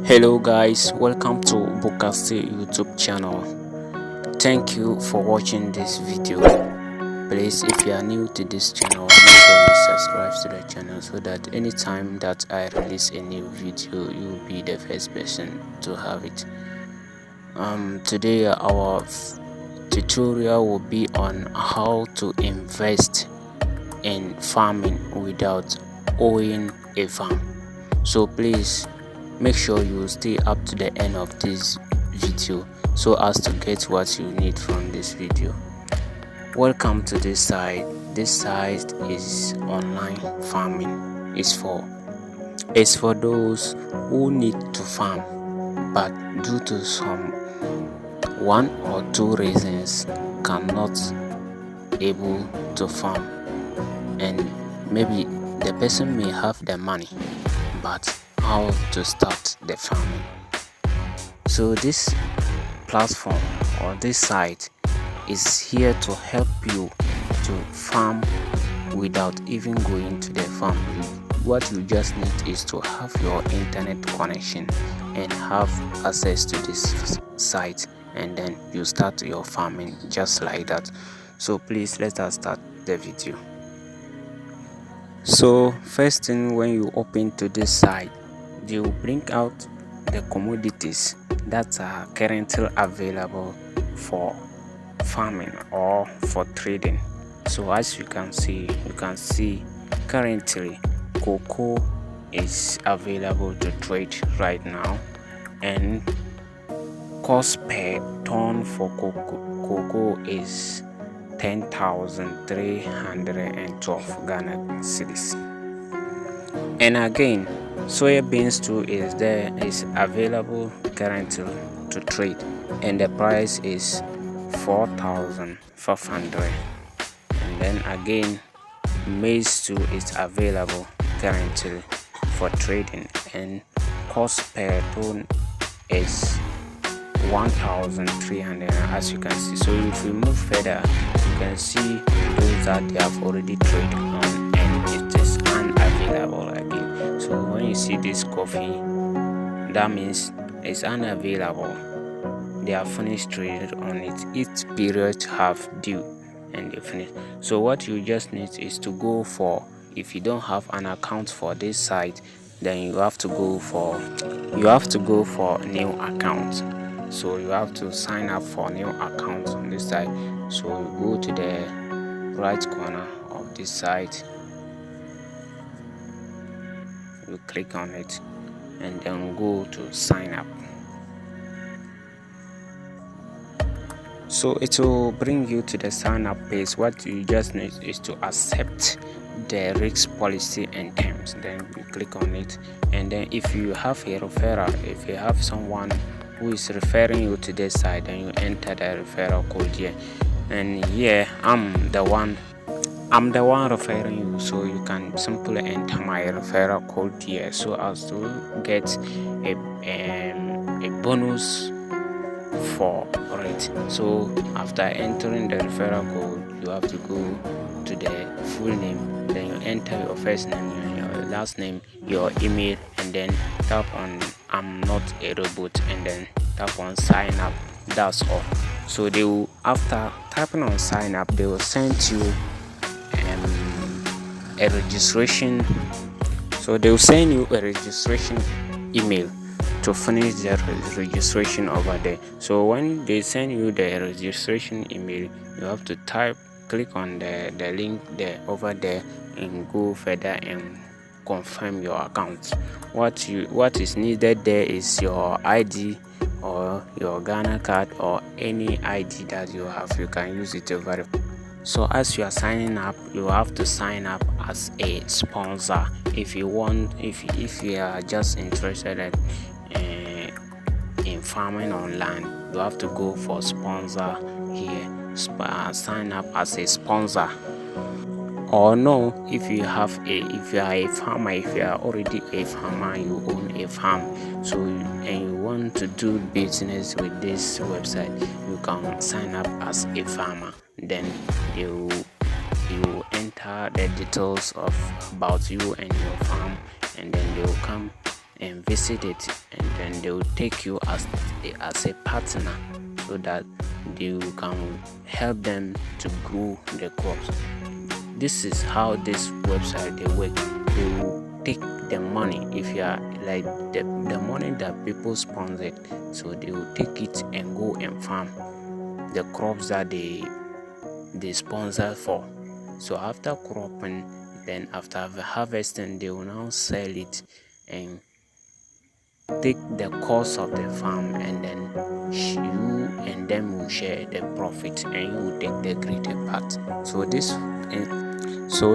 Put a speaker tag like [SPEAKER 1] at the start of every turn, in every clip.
[SPEAKER 1] Hello guys, welcome to Bukasti YouTube channel. Thank you for watching this video. Please, if you are new to this channel, make sure you subscribe to the channel so that anytime that I release a new video, you will be the first person to have it. Today our tutorial will be on how to invest in farming without owning a farm. So please make sure you stay up to the end of this video so as to get what you need from this video. Welcome to this site. This site is online farming. It's for those who need to farm but due to some one or two reasons cannot able to farm, and maybe the person may have the money but how to start the farming. So this platform or this site is here to help you to farm without even going to the farm. What you just need is to have your internet connection and have access to this site, and then you start your farming just like that. So please let us start the video. So first thing, when you open to this site, they will bring out the commodities that are currently available for farming or for trading. So as you can see currently cocoa is available to trade right now, and cost per ton for cocoa is 10,312 Ghana cedis. And again, soya beans too is available currently to trade, and the price is 4,500. And then again, maize too is available currently for trading, and cost per ton is 1,300, as you can see. So if we move further, you can see those that they have already traded on and it is unavailable again. So when you see this coffee, that means it's unavailable. They have finished traded on it. Its period have due and they finished. So what you just need is to go for, if you don't have an account for this site, then you have to go for a new account. So you have to sign up for a new account on this site. So you go to the right corner of this site, you click on it and then go to sign up. So it will bring you to the sign up page. What you just need is to accept the risk policy and terms. Then you click on it, and then if you have a referral, if you have someone who is referring you to this site, then you enter the referral code here. And here I'm the one referring you, so you can simply enter my referral code here so as to get a bonus for it. So after entering the referral code, you have to go to the full name, then you enter your first name, your last name, your email, and then tap on I'm not a robot, and then tap on sign up. That's all. So they will, after tapping on sign up, they will send you a registration. So they will send you a registration email to finish the registration over there. So when they send you the registration email, you have to click on the link there over there and go further and confirm your account. What is needed there is your ID or your Ghana card or any ID that you have. You can use it to verify. So as you are signing up, you have to sign up as a sponsor. If you are just interested in farming on land, you have to go for sponsor here. Sign up as a sponsor. Or no, if you are a farmer, if you are already a farmer, you own a farm, so and you want to do business with this website, you can sign up as a farmer. Then you enter the details about you and your farm, and then they will come and visit it, and then they will take you as a partner, so that you can help them to grow the crops. This is how this website they work. They will take the money, if you are like the money that people sponsored, so they will take it and go and farm the crops that they sponsor for. So after cropping, then after harvesting, they will now sell it and take the cost of the farm, and then you and them will share the profit, and you will take the greater part. So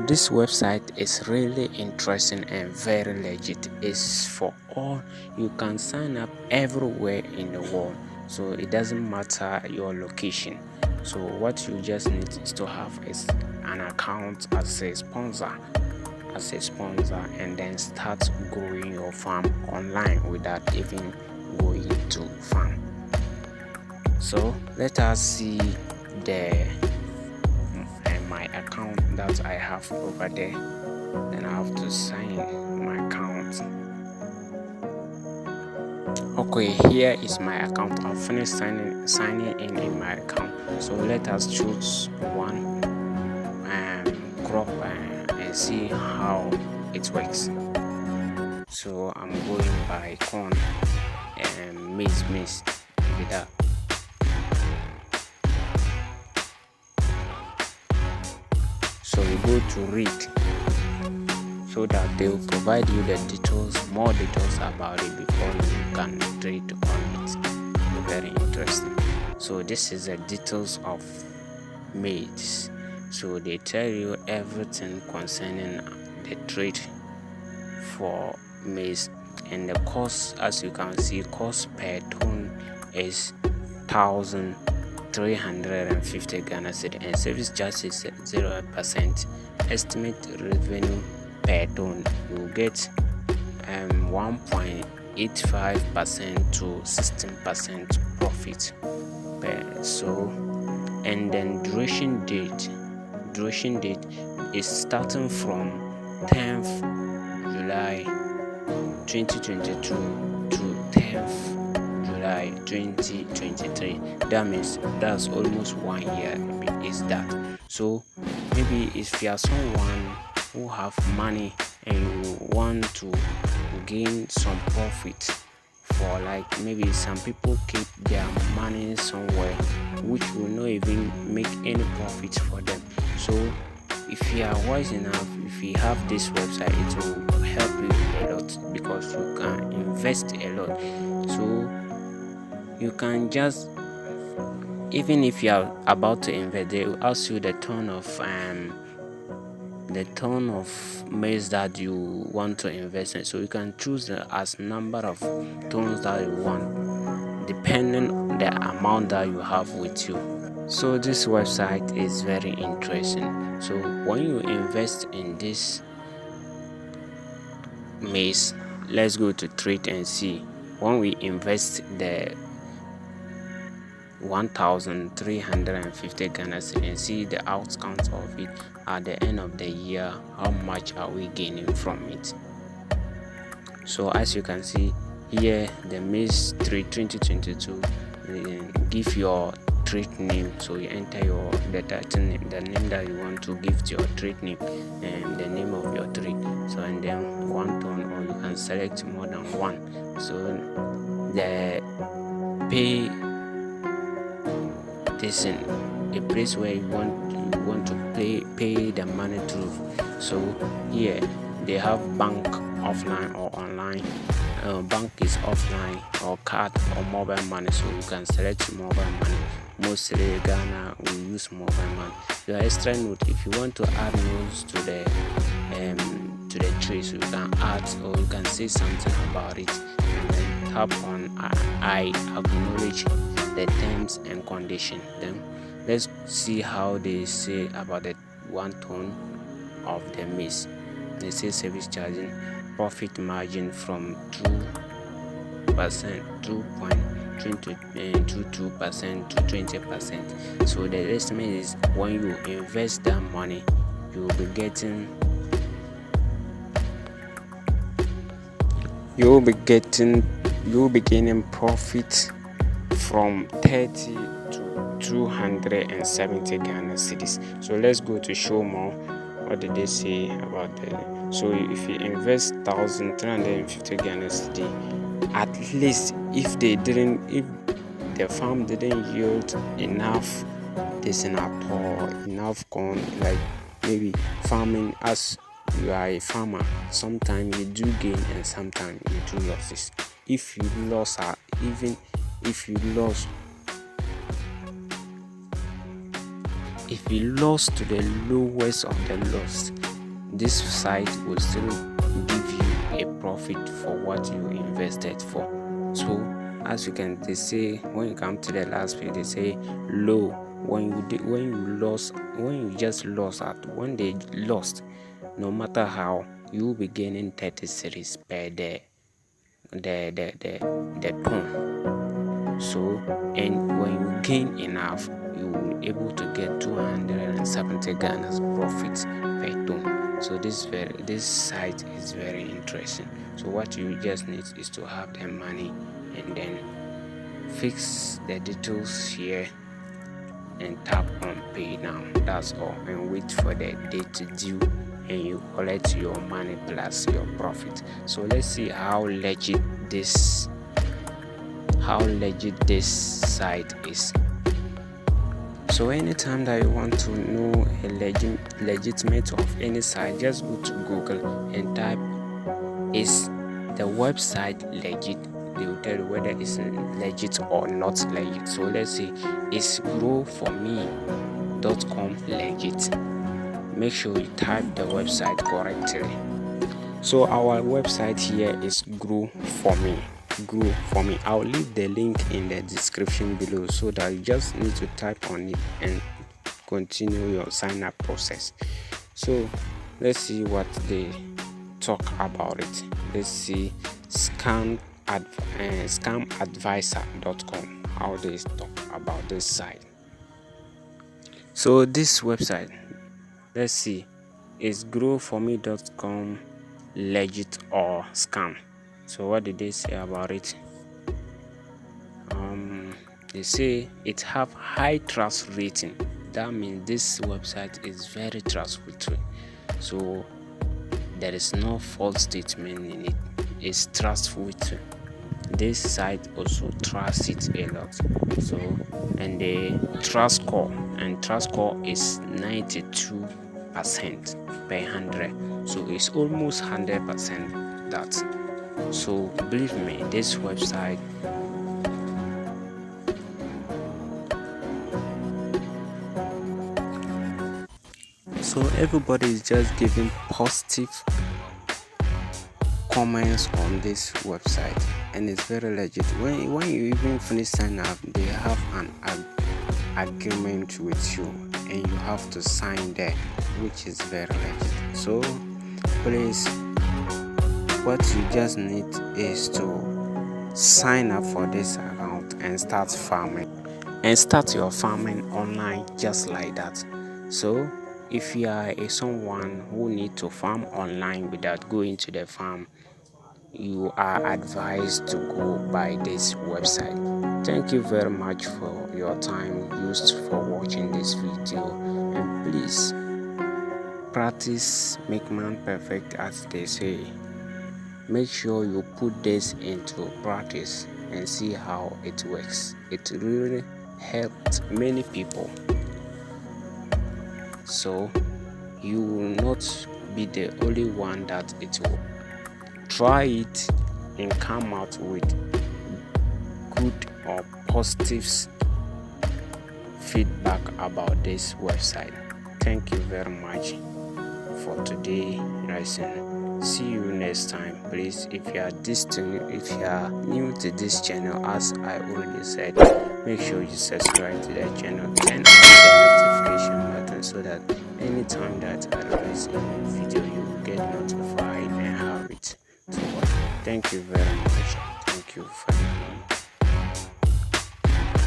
[SPEAKER 1] this website is really interesting and very legit. It's for all. You can sign up everywhere in the world, so it doesn't matter your location. So what you just need is to have is an account as a sponsor, and then start growing your farm online without even going to farm. So let us see my account that I have over there. Then I have to sign my account. Okay, here is my account. I've finished signing in my account. So let us choose one crop and see how it works. So I'm going by corn and maize with that. So you go to read, so that they will provide you the more details about it before you can trade on it. Very interesting. So this is the details of maize. So they tell you everything concerning the trade for maize, and the cost, as you can see, cost per ton is 1,350 Ghana cedi, and service charge is 0%. Estimate revenue per ton, you will get 1.85% to 16% profit per. So, and then duration date is starting from 10th July 2022 to 10th July 2023. That means that's almost 1 year is that. So maybe if you are someone who have money and you want to gain some profit, for like maybe some people keep their money somewhere which will not even make any profit for them. So if you are wise enough, if you have this website, it will help you a lot, because you can invest a lot. So you can just, even if you are about to invest, they will ask you the ton of maize that you want to invest in. So you can choose as number of tons that you want, depending on the amount that you have with you. So this website is very interesting. So when you invest in this maize, let's go to trade and see. When we invest the 1,350 Ghana cedi and see the outcomes of it at the end of the year, how much are we gaining from it? So as you can see here, the maize trade 2022, give your trade name. So you enter the name that you want to give to your trade name and the name of your trade. So, and then 1 ton, or you can select more than one. So the pay this in a place where you want to pay the money through. So here they have bank offline or online. Bank is offline, or card or mobile money. So you can select mobile money. Mostly Ghana will use mobile money. Your extra note, if you want to add notes to the trade, so you can add, or you can say something about it, and then tap on I acknowledge the terms and condition. Then let's see how they say about the 1 ton of the maize. They say service charging profit margin from 2.22% to 20%. So the estimate is when you invest that money, you will be getting you'll be gaining profit from 30 to 270 Ghana cedis. So let's go to show more. What did they say about that? So if you invest 1,350 Ghana cedi, at least if the farm didn't yield enough enough corn, like maybe farming, as you are a farmer, sometimes you do gain and sometimes you do losses. If you lost to the lowest of the loss, this site will still give you a profit for what you invested for. So as you can say, when you come to the last page, they say low. When they lost, no matter how, you will be gaining 30 cedis per day, the ton. So, and when you gain enough, you will be able to get 270 Ghana's profit per ton. So this site is very interesting. So what you just need is to have the money and then fix the details here and tap on pay now. That's all, and wait for the date due and you collect your money plus your profit. So let's see how legit this site is. So anytime that you want to know a legitimate of any site, just go to Google and type, is the website legit? They will tell you whether it's legit or not legit. So let's say, is growforme.com legit? Make sure you type the website correctly. So our website here is Grow for Me. I'll leave the link in the description below, so that you just need to type on it and continue your sign up process. So let's see what they talk about it. Let's see scamadvisor.com, how they talk about this site. So this website, let's see, is growforme.com legit or scam? So what did they say about it? They say it have high trust rating. That means this website is very trustworthy. So there is no false statement in it. It's trustworthy. This site also trusts it a lot. So, and the trust score is 92% per 100. So it's almost 100% that. So believe me, this website so everybody is just giving positive comments on this website, and it's very legit. When you even finish signing up, they have an agreement with you and you have to sign there, which is very legit. So please, what you just need is to sign up for this account and start farming, and start your farming online just like that. So if you are someone who need to farm online without going to the farm, you are advised to go by this website. Thank you very much for your time used for watching this video, and please practice make man perfect, as they say. Make sure you put this into practice and see how it works. It really helped many people. So you will not be the only one that it will. Try it and come out with good or positive feedback about this website. Thank you very much for today. Listen, see you next time. Please, if you are new to this channel, as I already said, make sure you subscribe to the channel, turn on the notification button, so that anytime that I release a new video, you will get notified and have it to watch. Thank you very much. Thank you for